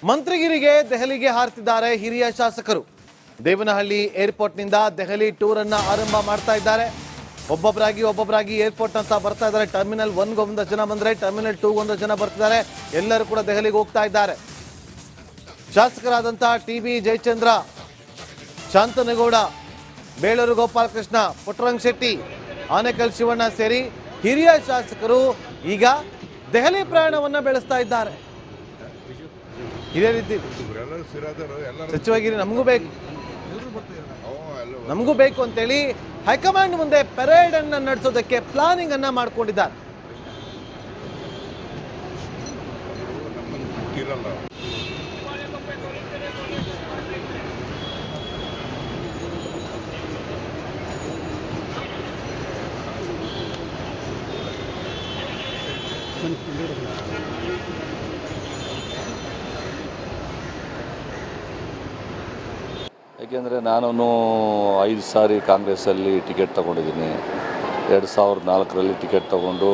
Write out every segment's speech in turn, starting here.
ಮಂತ್ರಿಗಿರಿಗೆ ದೆಹಲಿಗೆ ಹಾರ್ತಿದ್ದಾರೆ ಹಿರಿಯ ಶಾಸಕರು. ದೇವನಹಳ್ಳಿ ಏರ್ಪೋರ್ಟ್ನಿಂದ ದೆಹಲಿ ಟೂರ್ ಅನ್ನ ಆರಂಭ ಮಾಡ್ತಾ ಇದ್ದಾರೆ. ಒಬ್ಬೊಬ್ಬರಾಗಿ ಏರ್ಪೋರ್ಟ್ ಅಂತ ಬರ್ತಾ ಇದ್ದಾರೆ. ಟರ್ಮಿನಲ್ 1 ಒಂದು ಜನ ಬಂದರೆ ಟರ್ಮಿನಲ್ 2 ಒಂದು ಜನ ಬರ್ತಿದ್ದಾರೆ. ಎಲ್ಲರೂ ಕೂಡ ದೆಹಲಿಗೆ ಹೋಗ್ತಾ ಇದ್ದಾರೆ. ಶಾಸಕರಾದಂತಹ ಟಿ.ಬಿ. ಜಯಚಂದ್ರ, ಶಾಂತನಗೌಡ, ಬೇಳೂರು ಗೋಪಾಲಕೃಷ್ಣ, ಪುಟ್ಟರಂಗ ಶೆಟ್ಟಿ, ಆನೇಕಲ್ ಶಿವಣ್ಣ ಸೇರಿ ಹಿರಿಯ ಶಾಸಕರು ಈಗ ದೆಹಲಿ ಪ್ರಯಾಣವನ್ನ ಬೆಳೆಸ್ತಾ ಇದ್ದಾರೆ. ಇದೇ ರೀತಿ ಸಚಿವಗಿರಿ ನಮಗೂ ಬೇಕು ಅಂತೇಳಿ ಹೈಕಮಾಂಡ್ ಮುಂದೆ ಪೆರೇಡ್ ಅನ್ನ ನಡೆಸೋದಕ್ಕೆ ಪ್ಲಾನಿಂಗ್ ಅನ್ನ ಮಾಡ್ಕೊಂಡಿದ್ದಾರೆ. ಏಕೆಂದರೆ ನಾನು 5 ಸಾರಿ ಕಾಂಗ್ರೆಸ್ಸಲ್ಲಿ ಟಿಕೆಟ್ ತೊಗೊಂಡಿದ್ದೀನಿ. 2004ರಲ್ಲಿ ಟಿಕೆಟ್ ತೊಗೊಂಡು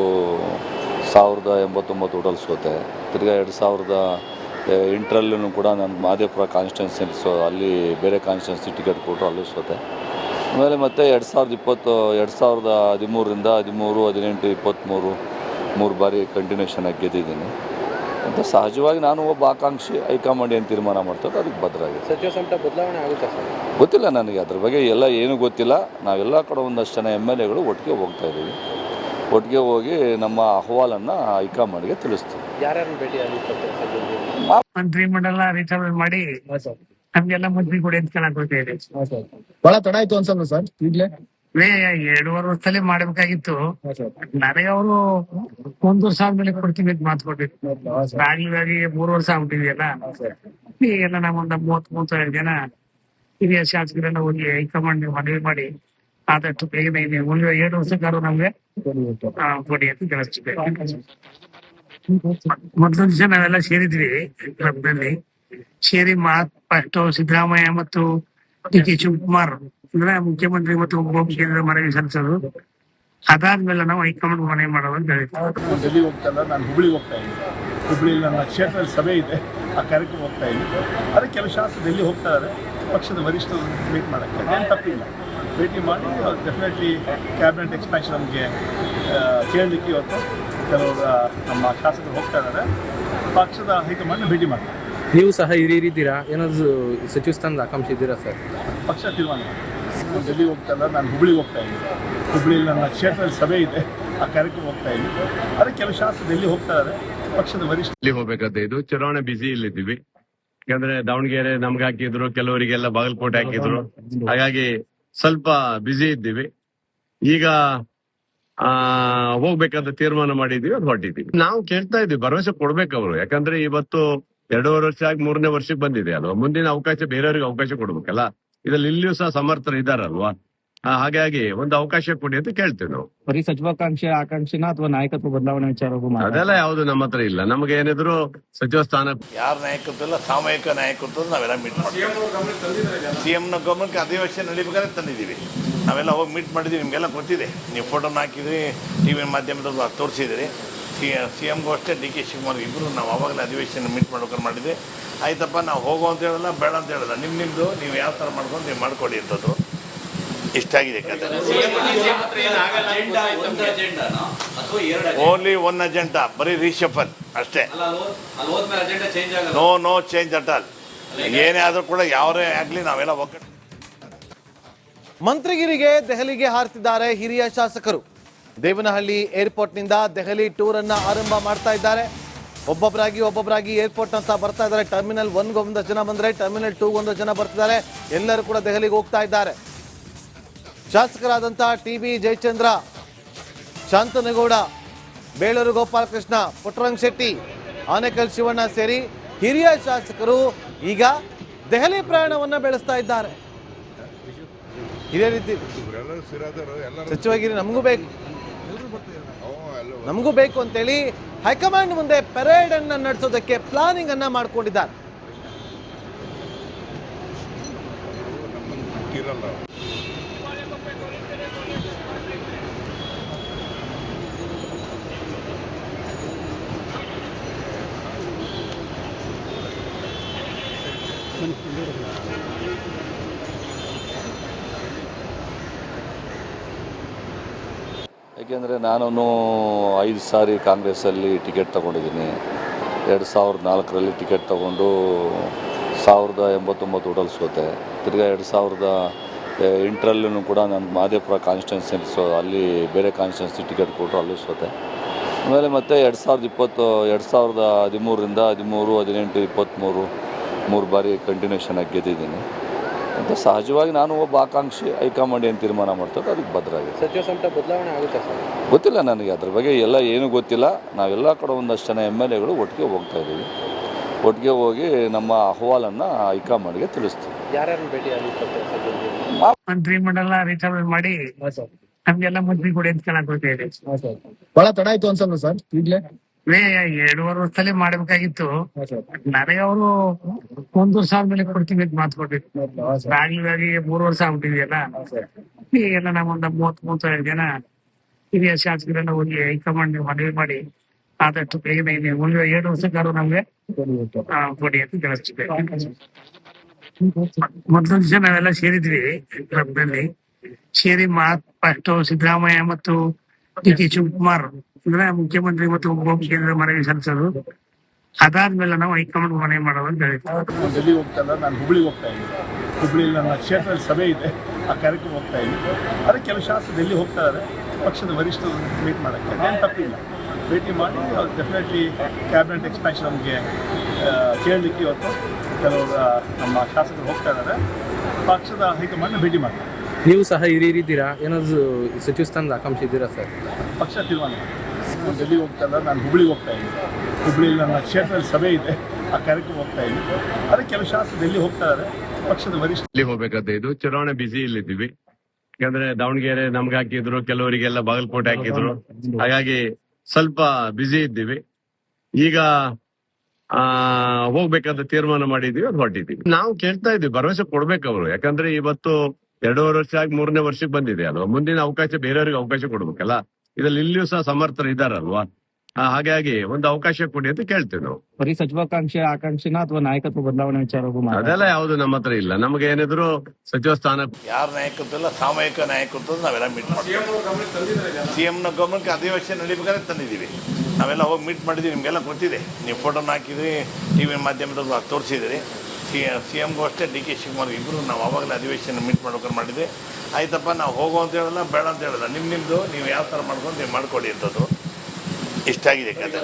1089 ಟೋಟಲ್ ಸೋತೆ. ತಿರ್ಗಾ 2008ರಲ್ಲೂ ಕೂಡ ನಾನು ಮಾದೇಪುರ ಕಾನ್ಸ್ಟಿಟ್ಯೂನ್ಸಿ ಅಲ್ಲಿ ಬೇರೆ ಕಾನ್ಸ್ಟಿಟ್ಯೂನ್ಸಿ ಟಿಕೆಟ್ ಕೊಟ್ಟರು, ಅಲ್ಲೂ ಸೋತೆ. ಆಮೇಲೆ ಮತ್ತೆ 2013ರಿಂದ 13, 18, 23 3 ಬಾರಿ ಕಂಟಿನ್ಯೂಷನ್ ಆಗಿ ಗೆದ್ದಿದ್ದೀನಿ ಅಂತ. ಸಹಜವಾಗಿ ನಾನು ಒಬ್ಬ ಆಕಾಂಕ್ಷಿ, ಹೈಕಮಾಂಡ್ ಏನು ತೀರ್ಮಾನ ಮಾಡ್ತದೆ ಅದಕ್ಕೆ ಭದ್ರಾಗಿದೆ. ಸಚಿವ ಸಂಪುಟ ಬದಲಾವಣೆ ಆಗುತ್ತಾ ಸರ್? ಗೊತ್ತಿಲ್ಲ ನನಗೆ, ಅದ್ರ ಬಗ್ಗೆ ಎಲ್ಲ ಏನೂ ಗೊತ್ತಿಲ್ಲ. ನಾವೆಲ್ಲ ಕಡೆ ಒಂದಷ್ಟು ಜನ MLAಗಳು ಒಟ್ಟಿಗೆ ಹೋಗ್ತಾ ಇದ್ದೀವಿ. ಒಟ್ಟಿಗೆ ಹೋಗಿ ನಮ್ಮ ಅಹವಾಲನ್ನು ಹೈಕಮಾಂಡ್ಗೆ ತಿಳಿಸ್ತೀವಿ. ಯಾರ್ಯಾರು ಭೇಟಿ ಮಂತ್ರಿ ಮಂಡಲ ರಿಸರ್ವ್ ಮಾಡಿ ನಮ್ಗೆಲ್ಲ ಮಂತ್ರಿ ಕೊಡಿ ಅಂತ ಕೇಳಕ್ ಬಹಳ ತಡ ಆಯ್ತು ಅನ್ಸಲ್ಲ ಸರ್? ಈಗಲೇ 2.5 ವರ್ಷದಲ್ಲಿ ಮಾಡ್ಬೇಕಾಗಿತ್ತು. ನನಗೆ ಅವರು 1 ವರ್ಷ ಆದ್ಮೇಲೆ ಕೊಡ್ತೀವಿ ಅಂತ ಮಾತು ಕೊಟ್ಟಿತ್ತು. ಆಗ್ಲಿಗಾಗಿ 3 ವರ್ಷ ಆಗ್ಬಿಟ್ಟಿದೆಯಲ್ಲ. ಈಗೆಲ್ಲ ನಾವೊಂದು 30-35 ಜನ ಹಿರಿಯ ಶಾಸಕರೆಲ್ಲ ಹೋಗಿ ಹೈಕಮಾಂಡ್ ಮನವಿ ಮಾಡಿ ಆದಷ್ಟು ಬೇಗನೆ 7 ವರ್ಷಕ್ಕಾದ್ರು ನಮ್ಗೆ ಕೊಡಿ ಅಂತ ತಿಳಿಸ್ತಿದ್ದೆ. ಮೊದಲೊಂದು ದಿವಸ ನಾವೆಲ್ಲ ಸೇರಿದ್ವಿ ಕ್ಲಬ್ನಲ್ಲಿ. ಸೇರಿ ಫಸ್ಟ್ ಸಿದ್ದರಾಮಯ್ಯ ಮತ್ತು ಡಿ.ಕೆ. ಶಿವಕುಮಾರ್ ಅಂದ್ರೆ ಮುಖ್ಯಮಂತ್ರಿ ಮತ್ತು ಉಪಮುಖ್ಯಮಂತ್ರಿ ಮನವಿ ಸಲ್ಲಿಸೋದು. ಅದಾದ್ಮೇಲೆ ನಾವು ಹೈಕಮಾಂಡ್ ಮನವಿ ಮಾಡೋದು ಅಂತ ಹೇಳಿದ್ವಿ. ಡೆಲ್ಲಿ ಹೋಗ್ತಾ ಇಲ್ಲ, ನಾನು ಹುಬ್ಳಿಗೆ ಹೋಗ್ತಾ ಇದ್ದೀನಿ. ಹುಬ್ಳಿಯಲ್ಲಿ ನನ್ನ ಕ್ಷೇತ್ರದಲ್ಲಿ ಸಭೆ ಇದೆ, ಆ ಕಾರ್ಯಕ್ರಮ ಹೋಗ್ತಾ ಇದ್ದೀನಿ. ಅದಕ್ಕೆ ಕೆಲವು ಶಾಸಕರು ಡೆಲ್ಲಿ ಹೋಗ್ತಾ ಇದ್ದಾರೆ ಪಕ್ಷದ ವರಿಷ್ಠರು ಮೀಟ್ ಮಾಡೋಕ್ಕೆ. ಅದೇನು ತಪ್ಪಿಲ್ಲ, ಭೇಟಿ ಮಾಡಿ ಡೆಫಿನೆಟ್ಲಿ ಕ್ಯಾಬಿನೆಟ್ ಎಕ್ಸ್ಪ್ಯಾನ್ಷನ್ ನಮಗೆ ಕೇಳಲಿಕ್ಕೆ ಇವತ್ತು ಕೆಲವರು ನಮ್ಮ ಶಾಸಕರು ಹೋಗ್ತಾ ಇದ್ದಾರೆ. ಪಕ್ಷದ ಹೈಕಮಾಂಡ್ ಭೇಟಿ ಮಾಡ್ತಾರೆ. ನೀವು ಸಹ ಹಿರಿಯರಿದ್ದೀರಾ, ಏನಾದರೂ ಸಚಿವ ಸ್ಥಾನದ ಆಕಾಂಕ್ಷೆ ಇದ್ದೀರಾ ಸರ್? ಪಕ್ಷ ತೀರ್ಮಾನ ಡೆಲ್ಲಿ ಹೋಗ್ತಾ ಇಲ್ಲ, ನಾನು ಹುಬ್ಳಿಗೆ ಹೋಗ್ತಾ ಇದ್ದೀನಿ. ಹುಬ್ಳಿಯಲ್ಲಿ ನನ್ನ ಕ್ಷೇತ್ರದಲ್ಲಿ ಸಭೆ ಇದೆ, ಆ ಕಾರ್ಯಕ್ರಮ ಹೋಗ್ತಾ ಇದ್ದೀನಿ. ಅದಕ್ಕೆ ಕೆಲವು ಶಾಸಕರು ಡೆಲ್ಲಿ ಹೋಗ್ತಾ ಇದ್ದಾರೆ ಪಕ್ಷದ ವರಿಷ್ಠ. ಇಲ್ಲಿ ಹೋಗ್ಬೇಕಂತ ಇದು ಚುನಾವಣೆ ಬಿಸಿ ಇಲ್ಲಿದ್ದೀವಿ. ಯಾಕಂದ್ರೆ ದಾವಣಗೆರೆ ನಮ್ಗೆ ಹಾಕಿದ್ರು, ಕೆಲವರಿಗೆಲ್ಲ ಬಾಗಲಕೋಟೆ ಹಾಕಿದ್ರು, ಹಾಗಾಗಿ ಸ್ವಲ್ಪ ಬ್ಯುಸಿ ಇದ್ದೀವಿ. ಈಗ ಹೋಗ್ಬೇಕಂತ ತೀರ್ಮಾನ ಮಾಡಿದೀವಿ, ಅದು ಹೊರಟಿದ್ದೀವಿ. ನಾವು ಕೇಳ್ತಾ ಇದ್ದೀವಿ, ಭರವಸೆ ಕೊಡ್ಬೇಕು ಅವರು. ಯಾಕಂದ್ರೆ ಇವತ್ತು 2.5 ವರ್ಷ ಆಗಿ 3ನೇ ವರ್ಷಕ್ಕೆ ಬಂದಿದೆ ಅಲ್ವಾ. ಮುಂದಿನ ಅವಕಾಶ ಬೇರೆಯವ್ರಿಗೆ ಅವಕಾಶ ಕೊಡ್ಬೇಕಲ್ಲ. ಇದ್ರಲ್ಲಿ ಇಲ್ಲಿಯೂ ಸಹ ಸಮರ್ಥರು ಇದ್ದಾರಲ್ವಾ. ಹಾಗಾಗಿ ಒಂದು ಅವಕಾಶ ಕೊಡಿ ಅಂತ ಕೇಳ್ತೇವೆ ನಾವು. ಬರೀ ಸಚಿವಾಕಾಂಕ್ಷೆ ಆಕಾಂಕ್ಷೆನ ಅಥವಾ ನಾಯಕತ್ವ ಬದಲಾವಣೆ ವಿಚಾರ ಅದೆಲ್ಲ ಯಾವ್ದು ನಮ್ಮ ಹತ್ರ ಇಲ್ಲ. ನಮ್ಗೆ ಏನಿದ್ರು ಸಚಿವ ಸ್ಥಾನ ಯಾರ ನಾಯಕತ್ವ ಇಲ್ಲ, ಸಾಮೂಹಿಕ ನಾಯಕತ್ವ ನಾವೆಲ್ಲ ಮೀಟ್ ಮಾಡ್ತೀವಿ. CM ಗಮನಕ್ಕೆ ಅಧಿವೇಶನ ನಡೀಬೇಕಾದ್ರೆ ತಂದಿದ್ದೀವಿ. ನಾವೆಲ್ಲ ಹೋಗಿ ಮೀಟ್ ಮಾಡಿದ್ವಿ. ನಿಮಗೆಲ್ಲ ಗೊತ್ತಿದೆ, ನೀವು ಫೋಟೋನ ಹಾಕಿದ್ರಿ, TV ಮಾಧ್ಯಮದಲ್ಲಿ ತೋರಿಸಿದ್ರಿ. CMಗೂ ಅಷ್ಟೇ, ಡಿ.ಕೆ. ಶಿವಕುಮಾರ್ ಇಬ್ಬರು ನಾವು ಆವಾಗಲೇ ಅಧಿವೇಶನ ಮೀಟ್ ಮಾಡ್ಕೊಂಡು ಮಾಡಿದ್ವಿ. ಆಯ್ತಪ್ಪ, ನಾವು ಹೋಗೋ ಅಂತ ಹೇಳಲ್ಲ, ಬೇಡ ಅಂತ ಹೇಳಲ್ಲ, ನಿಮ್ಮದು ನೀವು ಯಾವ ಥರ ಮಾಡ್ಕೊಂಡು ನೀವು ಮಾಡ್ಕೊಡಿ ಅಂತದ್ದು. ಇಷ್ಟಾಗಿದೆ ಕತೆ. ಓನ್ಲಿ 1 ಅಜೆಂಡಾ, ಬರೀ ರೀಶಫಲ್ ಅಷ್ಟೇ. No change at all. ಏನೇ ಆದರೂ ಕೂಡ ಯಾವರೇ ಆಗಲಿ ನಾವೆಲ್ಲ ಒಗ್ಗಟ್ಟು. ಮಂತ್ರಿಗಿರಿಗೆ ದೆಹಲಿಗೆ ಹಾರ್ತಿದ್ದಾರೆ ಹಿರಿಯ ಶಾಸಕರು. ದೇವನಹಳ್ಳಿ ಏರ್ಪೋರ್ಟ್ನಿಂದ ದೆಹಲಿ ಟೂರ್ ಅನ್ನ ಆರಂಭ ಮಾಡ್ತಾ ಇದ್ದಾರೆ. ಒಬ್ಬೊಬ್ಬರಾಗಿ ಏರ್ಪೋರ್ಟ್ ಅಂತ ಬರ್ತಾ ಇದ್ದಾರೆ. ಟರ್ಮಿನಲ್ 1 ಒಂದು ಜನ ಬಂದರೆ ಟರ್ಮಿನಲ್ 2 ಒಂದು ಜನ ಬರ್ತಿದ್ದಾರೆ. ಎಲ್ಲರೂ ಕೂಡ ದೆಹಲಿಗೆ ಹೋಗ್ತಾ ಇದ್ದಾರೆ. ಶಾಸಕರಾದಂತಹ ಟಿ.ಬಿ. ಜಯಚಂದ್ರ, ಶಾಂತನಗೌಡ, ಬೇಳೂರು ಗೋಪಾಲಕೃಷ್ಣ, ಪುಟ್ಟರಂಗ ಶೆಟ್ಟಿ, ಆನೇಕಲ್ ಶಿವಣ್ಣ ಸೇರಿ ಹಿರಿಯ ಶಾಸಕರು ಈಗ ದೆಹಲಿ ಪ್ರಯಾಣವನ್ನ ಬೆಳೆಸ್ತಾ ಇದ್ದಾರೆ. ಇದೇ ರೀತಿ ಸಚಿವಗಿರಿ ನಮಗೂ ಬೇಕು ಅಂತೇಳಿ ಹೈಕಮಾಂಡ್ ಮುಂದೆ ಪೆರೇಡ್ ಅನ್ನ ನಡೆಸೋದಕ್ಕೆ ಪ್ಲಾನಿಂಗ್ ಅನ್ನ ಮಾಡ್ಕೊಂಡಿದ್ದಾರೆ. ಏಕೆಂದರೆ ನಾನು 5 ಸಾರಿ ಕಾಂಗ್ರೆಸ್ಸಲ್ಲಿ ಟಿಕೆಟ್ ತೊಗೊಂಡಿದ್ದೀನಿ. 2004ರಲ್ಲಿ ಟಿಕೆಟ್ ತೊಗೊಂಡು 1089 ಓಟಲ್ಲಿ ಸೋತೆ. ತಿರ್ಗಾ 2008ರಲ್ಲೂ ಕೂಡ ನಾನು ಮಹದೇವಪುರ ಕಾನ್ಸ್ಟಿಟ್ಯೂನ್ಸಿ, ಸೊ ಅಲ್ಲಿ ಬೇರೆ ಕಾನ್ಸ್ಟಿಟ್ಯೂನ್ಸಿ ಟಿಕೆಟ್ ಕೊಟ್ಟರು, ಅಲ್ಲೂ ಸೋತೆ. ಆಮೇಲೆ ಮತ್ತೆ 2013ರಿಂದ 13, 18, 23 3 ಬಾರಿ ಕಂಟಿನ್ಯೂಷನ್ ಆಗಿ ಗೆದ್ದಿದ್ದೀನಿ. ಮತ್ತು ಸಹಜವಾಗಿ ನಾನು ಒಬ್ಬ ಆಕಾಂಕ್ಷಿ, ಹೈಕಮಾಂಡ್ ಏನು ತೀರ್ಮಾನ ಮಾಡ್ತಾರೆ ಅದಕ್ಕೆ ಭದ್ರಾಗಿದೆ. ಸಚಿವ ಸಂಪುಟ ಬದಲಾವಣೆ ಆಗುತ್ತೆ ಸರ್? ಗೊತ್ತಿಲ್ಲ ನನಗೆ, ಅದ್ರ ಬಗ್ಗೆ ಎಲ್ಲ ಏನೂ ಗೊತ್ತಿಲ್ಲ. ನಾವೆಲ್ಲ ಕಡೆ ಒಂದಷ್ಟು ಜನ MLAಗಳು ಒಟ್ಟಿಗೆ ಹೋಗ್ತಾ ಇದ್ದೀವಿ. ಒಟ್ಟಿಗೆ ಹೋಗಿ ನಮ್ಮ ಅಹವಾಲನ್ನು ಹೈಕಮಾಂಡ್ಗೆ ತಿಳಿಸ್ತೀವಿ. ಯಾರ್ಯಾರು ಭೇಟಿ ಆಗಿತ್ತು? ಮಂತ್ರಿ ಮಂಡಲ ರಿಚಾರ್ಜ್ ಮಾಡಿ ನಮ್ಗೆಲ್ಲ ಮಂತ್ರಿ ಕೊಡಿ ಅಂತ ಕೇಳಕ್ ಹೋಗ್ತಾ ಇದೆ. ಬಹಳ ತಡ ಆಯ್ತು ಅನ್ಸಲ್ಲ ಸರ್? ಈಗಲೇ 2.5 ವರ್ಷದಲ್ಲಿ ಮಾಡ್ಬೇಕಾಗಿತ್ತು. ನನಗೆ ಅವರು 1 ವರ್ಷ ಆದ್ಮೇಲೆ ಕೊಡ್ತೀವಿ ಅಂತ ಮಾತು ಕೊಟ್ಟಿತ್ತು. ರಾಜೀವಾಗಿ 3 ವರ್ಷ ಆಗ್ಬಿಟ್ಟಿದೆಯಲ್ಲ, ಈಗೆಲ್ಲ ನಾವೊಂದು 30-32 ಜನ ಹಿರಿಯ ಶಾಸಕರೆಲ್ಲ ಹೋಗಿ ಹೈಕಮಾಂಡ್ ಮನವಿ ಮಾಡಿ ಆದಷ್ಟು ಬೇಗನೆ 7 ವರ್ಷಕ್ಕಾದ್ರು ನಮ್ಗೆ ಕೊಡಿ ಅಂತ ತಿಳಿಸ್ತೀವಿ. ಮೊದಲೊಂದು ದಿವಸ ನಾವೆಲ್ಲ ಸೇರಿದ್ವಿ ಕ್ಲಬ್ನಲ್ಲಿ. ಸೇರಿ ಫಸ್ಟ್ ಸಿದ್ದರಾಮಯ್ಯ ಮತ್ತು DK ಶಿವಕುಮಾರ್ ಅಂದ್ರೆ ಮುಖ್ಯಮಂತ್ರಿ ಮತ್ತು ಉಪಮುಖ್ಯಮಂತ್ರಿ ಮನವಿ ಸಲ್ಲಿಸೋದು. ಅದಾದ್ಮೇಲೆ ನಾವು ಹೈಕಮಾಂಡ್ ಮನವಿ ಮಾಡೋದು ಅಂತ ಹೇಳಿದ್ವಿ. ಡೆಲ್ಲಿ ಹೋಗ್ತಾ ಇಲ್ಲ, ನಾನು ಹುಬ್ಳಿಗೆ ಹೋಗ್ತಾ ಇದ್ದೀನಿ. ಹುಬ್ಳಿಯಲ್ಲಿ ನನ್ನ ಕ್ಷೇತ್ರದಲ್ಲಿ ಸಭೆ ಇದೆ, ಆ ಕಾರ್ಯಕ್ರಮ ಹೋಗ್ತಾ ಇದ್ದೀನಿ. ಅದಕ್ಕೆ ಕೆಲವು ಶಾಸಕರು ಡೆಲ್ಲಿ ಹೋಗ್ತಾ ಇದ್ದಾರೆ ಪಕ್ಷದ ವರಿಷ್ಠರು ಮೀಟ್ ಮಾಡೋಕ್ಕೆ. ಅದೇನು ತಪ್ಪಿಲ್ಲ, ಭೇಟಿ ಮಾಡಿ ಅವ್ರು ಡೆಫಿನೆಟ್ಲಿ ಕ್ಯಾಬಿನೆಟ್ ಎಕ್ಸ್ಪ್ಯಾನ್ಷನ್ ನಮಗೆ ಕೇಳಲಿಕ್ಕೆ ಇವತ್ತು ಕೆಲವರು ನಮ್ಮ ಶಾಸಕರು ಹೋಗ್ತಾ ಇದ್ದಾರೆ. ಪಕ್ಷದ ಹೈಕಮಾಂಡ್ನ ಭೇಟಿ ಮಾಡ್ತಾರೆ. ನೀವು ಸಹ ಹಿರಿಯರಿದ್ದೀರಾ, ಏನಾದ್ರು ಸಚಿವ ಸ್ಥಾನದ ಆಕಾಂಕ್ಷೆ ಇದ್ದೀರಾ ಸರ್? ಪಕ್ಷ ತೀರ್ಮಾನ ಡೆಲ್ಲಿ ಹೋಗ್ತಾ ಇಲ್ಲ, ನಾನು ಹುಬ್ಳಿಗೆ ಹೋಗ್ತಾ ಇದ್ದೀನಿ. ಹುಬ್ಳಿಯಲ್ಲಿ ನನ್ನ ಕ್ಷೇತ್ರದಲ್ಲಿ ಸಭೆ ಇದೆ, ಆ ಕಾರ್ಯಕ್ರಮ ಹೋಗ್ತಾ ಇದ್ದೀನಿ. ಅದಕ್ಕೆ ಕೆಲವು ಶಾಸಕರು ಡೆಲ್ಲಿ ಹೋಗ್ತಾ ಇದ್ದಾರೆ ಪಕ್ಷದ ವರಿಷ್ಠ ಹೋಗ್ಬೇಕಾದ ಇದು ಚುನಾವಣೆ ಬಿಸಿ ಇಲ್ಲಿದ್ದೀವಿ. ಯಾಕಂದ್ರೆ ದಾವಣಗೆರೆ ನಮ್ಗೆ ಹಾಕಿದ್ರು, ಕೆಲವರಿಗೆಲ್ಲ ಬಾಗಲಕೋಟೆ ಹಾಕಿದ್ರು, ಹಾಗಾಗಿ ಸ್ವಲ್ಪ ಬ್ಯುಸಿ ಇದ್ದೀವಿ. ಈಗ ಹೋಗ್ಬೇಕಾದ ತೀರ್ಮಾನ ಮಾಡಿದೀವಿ, ಅದು ಹೊರಟಿದ್ದೀವಿ. ನಾವು ಕೇಳ್ತಾ ಇದ್ದೀವಿ, ಭರವಸೆ ಕೊಡ್ಬೇಕು ಅವರು. ಯಾಕಂದ್ರೆ ಇವತ್ತು 2.5 ವರ್ಷ ಆಗಿ 3ನೇ ವರ್ಷಕ್ಕೆ ಬಂದಿದೆ ಅಲ್ವಾ, ಮುಂದಿನ ಅವಕಾಶ ಬೇರೆಯವ್ರಿಗೆ ಅವಕಾಶ ಕೊಡ್ಬೇಕಲ್ಲ. ಇದ್ರಲ್ಲಿ ಇಲ್ಲಿಯೂ ಸಹ ಸಮರ್ಥರು ಇದ್ದಾರಲ್ವಾ, ಹಾಗಾಗಿ ಒಂದು ಅವಕಾಶ ಕೊಡಿ ಅಂತ ಕೇಳ್ತೀವಿ ನಾವು. ಬರೀ ಸಚಿವಾಕಾಂಕ್ಷೆ ಆಕಾಂಕ್ಷಿನ ಅಥವಾ ನಾಯಕತ್ವ ಬದಲಾವಣೆ ವಿಚಾರ ಅದೆಲ್ಲ ಯಾವ್ದು ನಮ್ಮ ಹತ್ರ ಇಲ್ಲ. ನಮ್ಗೆ ಏನಿದ್ರು ಸಚಿವ ಸ್ಥಾನ ಯಾರ ನಾಯಕತ್ವ ಇಲ್ಲ, ಸಾಮೂಹಿಕ ನಾಯಕತ್ವ ನಾವೆಲ್ಲ ಮೀಟ್ ಮಾಡ್ತೀವಿ. CMನ ಗಮನಕ್ಕೆ ಅಧಿವೇಶನ ನಡಿಬೇಕಾದ್ರೆ ತಂದಿದ್ದೀವಿ. ನಾವೆಲ್ಲ ಹೋಗಿ ಮೀಟ್ ಮಾಡಿದ್ದೀವಿ, ನಿಮಗೆಲ್ಲ ಗೊತ್ತಿದೆ. ನೀವು ಫೋಟೋನ ಹಾಕಿದ್ರಿ, TV ಮಾಧ್ಯಮದಲ್ಲಿ ತೋರಿಸಿದ್ರಿ. CMಗೂ ಅಷ್ಟೇ, DK ಶಿವಕುಮಾರ್ ಇಬ್ಬರು ನಾವು ಆವಾಗಲೇ ಅಧಿವೇಶನ ಮೀಟ್ ಮಾಡ್ಕೊಂಡು ಮಾಡಿದ್ವಿ. ಆಯ್ತಪ್ಪ, ನಾವು ಹೋಗೋ ಅಂತ ಹೇಳಲ್ಲ, ಬೇಡ ಅಂತ ಹೇಳಲ್ಲ, ನಿಮ್ಮದು ನೀವು ಯಾವ ಥರ ಮಾಡ್ಕೊಂಡು ನೀವು ಮಾಡ್ಕೊಡಿ ಅಂತದ್ದು ಇಷ್ಟಾಗಿದೆ ಕತೆ.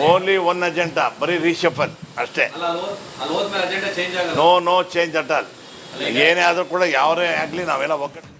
ಓನ್ಲಿ 1 ಅಜೆಂಡಾ, ಬರೀ ರೀಶಫಲ್ ಅಷ್ಟೇ. No change at all. ಏನೇ ಆದರೂ ಕೂಡ ಯಾವರೇ ಆಗಲಿ ನಾವೆಲ್ಲ ಒಗ್ಗಟ್ಟು